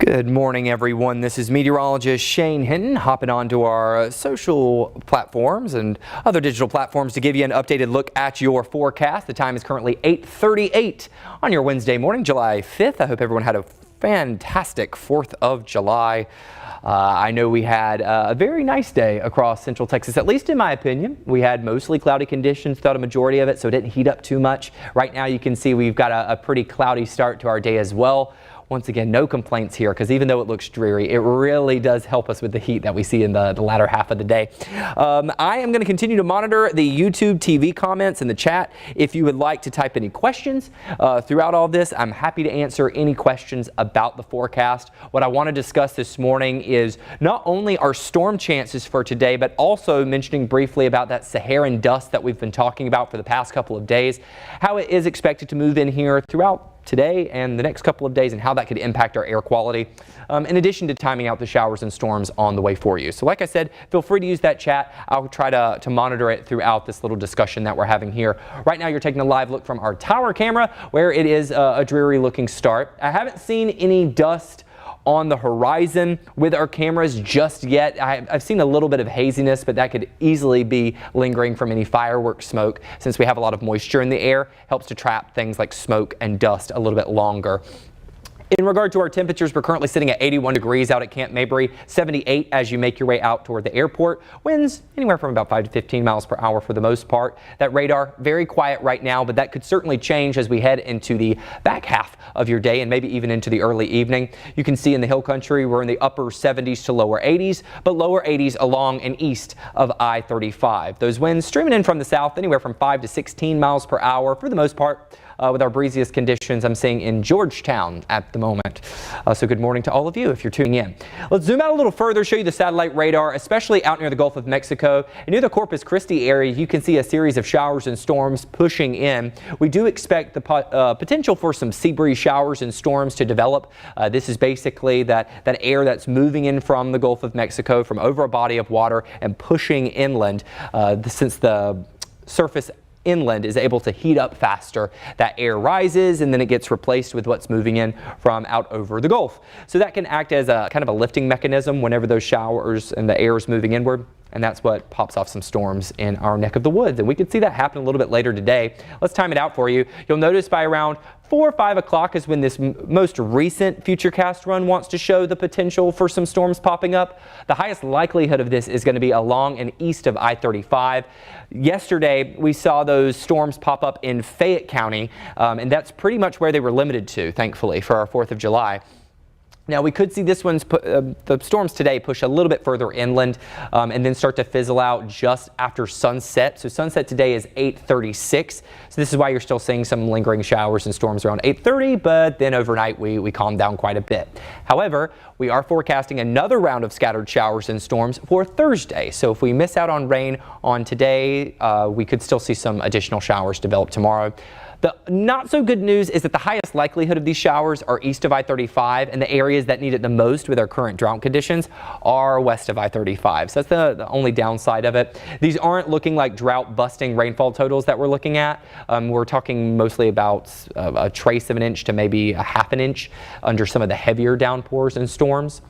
Good morning, everyone. This is meteorologist Shane Hinton hopping onto our social platforms and other digital platforms to give you an updated look at your forecast. The time is currently 8:38 on your Wednesday morning, July 5th. I hope everyone had a fantastic 4th of July. I know we had a very nice day across Central Texas, at least in my opinion. We had mostly cloudy conditions throughout a majority of it, so it didn't heat up too much. Right now you can see we've got a pretty cloudy start to our day as well. Once again, no complaints here, because even though it looks dreary, it really does help us with the heat that we see in the latter half of the day. I am going to continue to monitor the YouTube TV comments in the chat. If you would like to type any questions throughout all this, I'm happy to answer any questions about the forecast. What I want to discuss this morning is not only our storm chances for today, but also mentioning briefly about that Saharan dust that we've been talking about for the past couple of days, how it is expected to move in here throughout today and the next couple of days, and how that could impact our air quality, in addition to timing out the showers and storms on the way for you. So like I said, feel free to use that chat. I'll try to monitor it throughout this little discussion that we're having here. Right now you're taking a live look from our tower camera, where it is a dreary looking start. I haven't seen any dust on the horizon with our cameras just yet. I've seen a little bit of haziness, but that could easily be lingering from any fireworks smoke, since we have a lot of moisture in the air. Helps to trap things like smoke and dust a little bit longer. In regard to our temperatures, we're currently sitting at 81 degrees out at Camp Mabry, 78 as you make your way out toward the airport. Winds anywhere from about 5 to 15 miles per hour for the most part. That radar, very quiet right now, but that could certainly change as we head into the back half of your day and maybe even into the early evening. You can see in the hill country, we're in the upper 70s to lower 80s, but lower 80s along and east of I-35. Those winds streaming in from the south, anywhere from 5 to 16 miles per hour for the most part. With our breeziest conditions I'm seeing in Georgetown at the moment. So good morning to all of you if you're tuning in. Let's zoom out a little further, show you the satellite radar, especially out near the Gulf of Mexico. And near the Corpus Christi area, you can see a series of showers and storms pushing in. We do expect the potential for some sea breeze showers and storms to develop. This is basically that air that's moving in from the Gulf of Mexico from over a body of water and pushing inland. Since the surface inland is able to heat up faster, that air rises and then it gets replaced with what's moving in from out over the Gulf. So that can act as a kind of a lifting mechanism whenever those showers and the air is moving inward. And that's what pops off some storms in our neck of the woods. And we could see that happen a little bit later today. Let's time it out for you. You'll notice by around 4 or 5 o'clock is when this most recent Futurecast run wants to show the potential for some storms popping up. The highest likelihood of this is going to be along and east of I-35. Yesterday, we saw those storms pop up in Fayette County, and that's pretty much where they were limited to, thankfully, for our 4th of July. Now we could see the storms today push a little bit further inland and then start to fizzle out just after sunset. So sunset today is 8:36. So this is why you're still seeing some lingering showers and storms around 8:30, but then overnight we calm down quite a bit. However, we are forecasting another round of scattered showers and storms for Thursday. So if we miss out on rain on today, we could still see some additional showers develop tomorrow. The not so good news is that the highest likelihood of these showers are east of I-35, and the areas that need it the most with our current drought conditions are west of I-35. So that's the only downside of it. These aren't looking like drought busting rainfall totals that we're looking at. We're talking mostly about a trace of an inch to maybe a half an inch under some of the heavier downpours and storms.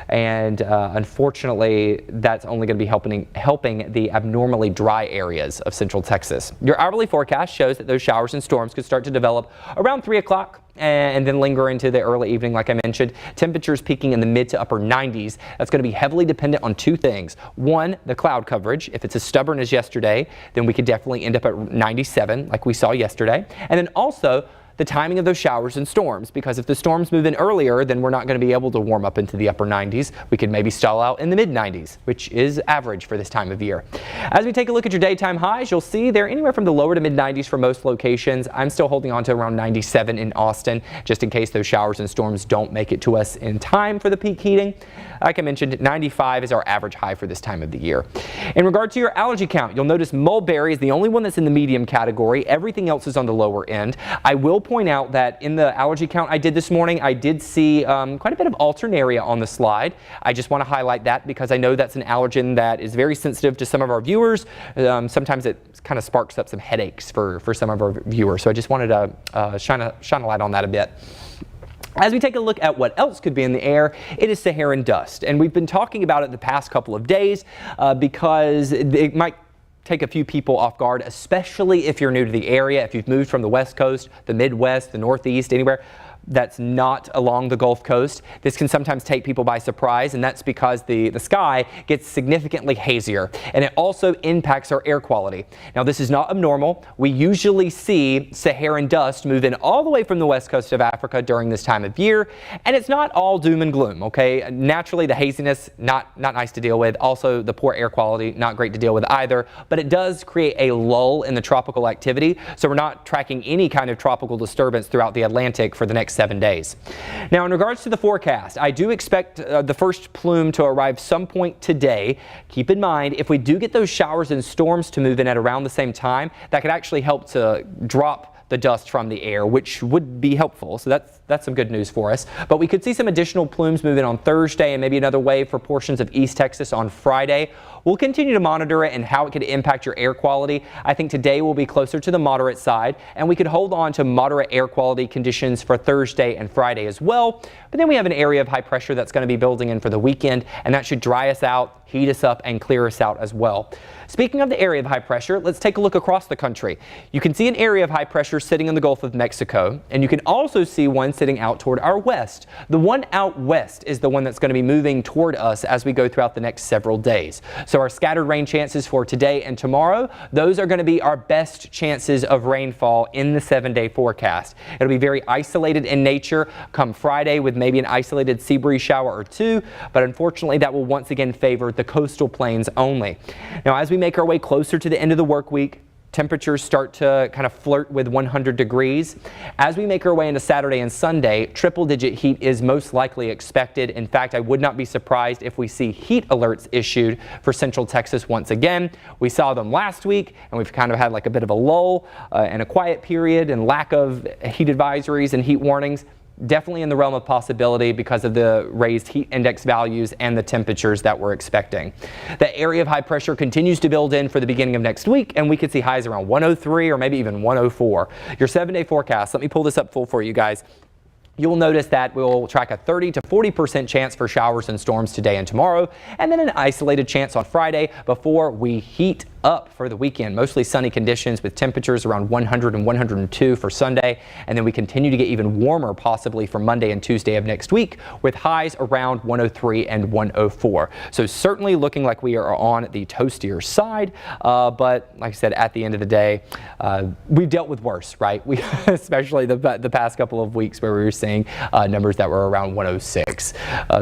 And unfortunately, that's only going to be helping the abnormally dry areas of Central Texas. Your hourly forecast shows that those showers and storms could start to develop around 3 o'clock and then linger into the early evening, like I mentioned. Temperatures peaking in the mid to upper 90s. That's going to be heavily dependent on two things. One, the cloud coverage. If it's as stubborn as yesterday, then we could definitely end up at 97 like we saw yesterday. And then also the timing of those showers and storms, because if the storms move in earlier, then we're not going to be able to warm up into the upper 90s. We could maybe stall out in the mid 90s, which is average for this time of year. As we take a look at your daytime highs, you'll see they're anywhere from the lower to mid 90s for most locations. I'm still holding on to around 97 in Austin, just in case those showers and storms don't make it to us in time for the peak heating. Like I mentioned, 95 is our average high for this time of the year. In regard to your allergy count, you'll notice mulberry is the only one that's in the medium category. Everything else is on the lower end. I will point out that in the allergy count I did this morning, I did see quite a bit of alternaria on the slide. I just want to highlight that because I know that's an allergen that is very sensitive to some of our viewers. Sometimes it kind of sparks up some headaches for some of our viewers. So I just wanted to shine a light on that a bit. As we take a look at what else could be in the air, it is Saharan dust. And we've been talking about it the past couple of days because it might take a few people off guard, especially if you're new to the area, if you've moved from the West Coast, the Midwest, the Northeast, anywhere that's not along the Gulf Coast. This can sometimes take people by surprise, and that's because the sky gets significantly hazier, and it also impacts our air quality. Now, this is not abnormal. We usually see Saharan dust move in all the way from the west coast of Africa during this time of year, and it's not all doom and gloom, okay? Naturally, the haziness, not nice to deal with. Also, the poor air quality, not great to deal with either, but it does create a lull in the tropical activity, so we're not tracking any kind of tropical disturbance throughout the Atlantic for the next 7 days. Now, in regards to the forecast, I do expect the first plume to arrive some point today. Keep in mind, if we do get those showers and storms to move in at around the same time, that could actually help to drop the dust from the air, which would be helpful. So that's some good news for us. But we could see some additional plumes move in on Thursday and maybe another wave for portions of East Texas on Friday. We'll continue to monitor it and how it could impact your air quality. I think today will be closer to the moderate side, and we could hold on to moderate air quality conditions for Thursday and Friday as well. But then we have an area of high pressure that's going to be building in for the weekend, and that should dry us out, heat us up, and clear us out as well. Speaking of the area of high pressure, let's take a look across the country. You can see an area of high pressure sitting in the Gulf of Mexico, and you can also see one sitting out toward our west. The one out west is the one that's going to be moving toward us as we go throughout the next several days. So our scattered rain chances for today and tomorrow, those are going to be our best chances of rainfall in the 7-day forecast. It'll be very isolated in nature come Friday with maybe an isolated sea breeze shower or two, but unfortunately that will once again favor the coastal plains only. Now, as we make our way closer to the end of the work week, temperatures start to kind of flirt with 100 degrees. As we make our way into Saturday and Sunday, triple-digit heat is most likely expected. In fact, I would not be surprised if we see heat alerts issued for Central Texas once again. We saw them last week, and we've kind of had like a bit of a lull and a quiet period and lack of heat advisories and heat warnings. Definitely in the realm of possibility because of the raised heat index values and the temperatures that we're expecting. The area of high pressure continues to build in for the beginning of next week, and we could see highs around 103 or maybe even 104. Your 7-day forecast, let me pull this up full for you guys. You'll notice that we'll track a 30 to 40% chance for showers and storms today and tomorrow, and then an isolated chance on Friday before we heat up for the weekend. Mostly sunny conditions with temperatures around 100 and 102 for Sunday, and then we continue to get even warmer possibly for Monday and Tuesday of next week with highs around 103 and 104. So certainly looking like we are on the toastier side, but like I said, at the end of the day, we've dealt with worse, right? We especially the past couple of weeks where we were seeing numbers that were around 106.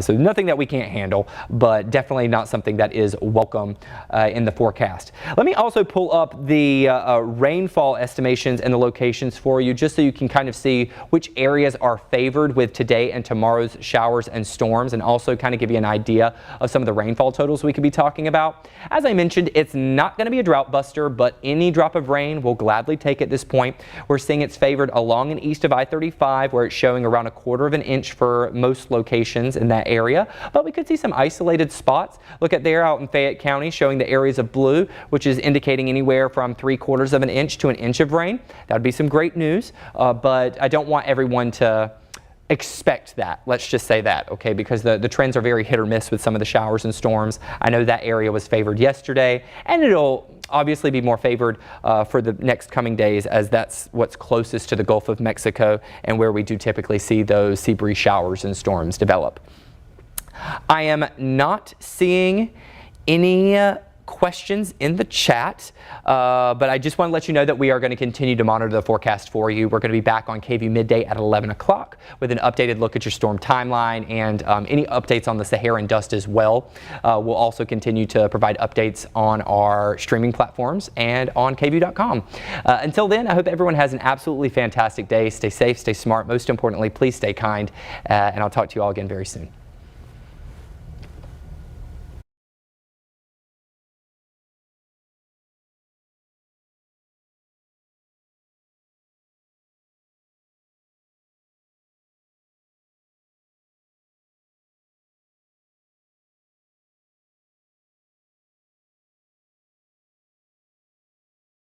So nothing that we can't handle, but definitely not something that is welcome in the forecast. Let me also pull up the rainfall estimations and the locations for you, just so you can kind of see which areas are favored with today and tomorrow's showers and storms, and also kind of give you an idea of some of the rainfall totals we could be talking about. As I mentioned, it's not going to be a drought buster, but any drop of rain we'll gladly take at this point. We're seeing it's favored along and east of I-35, where it's showing around 1/4 of an inch for most locations in that area, but we could see some isolated spots. Look at there out in Fayette County, showing the areas of blue, which is indicating anywhere from 3/4 of an inch to an inch of rain. That would be some great news, but I don't want everyone to expect that. Let's just say that, okay, because the trends are very hit or miss with some of the showers and storms. I know that area was favored yesterday, and it'll obviously be more favored for the next coming days, as that's what's closest to the Gulf of Mexico and where we do typically see those sea breeze showers and storms develop. I am not seeing any questions in the chat, but I just want to let you know that we are going to continue to monitor the forecast for you. We're going to be back on KVUE Midday at 11 o'clock with an updated look at your storm timeline and any updates on the Saharan dust as well. We'll also continue to provide updates on our streaming platforms and on KVUE.com. Until then, I hope everyone has an absolutely fantastic day. Stay safe, stay smart. Most importantly, please stay kind, and I'll talk to you all again very soon.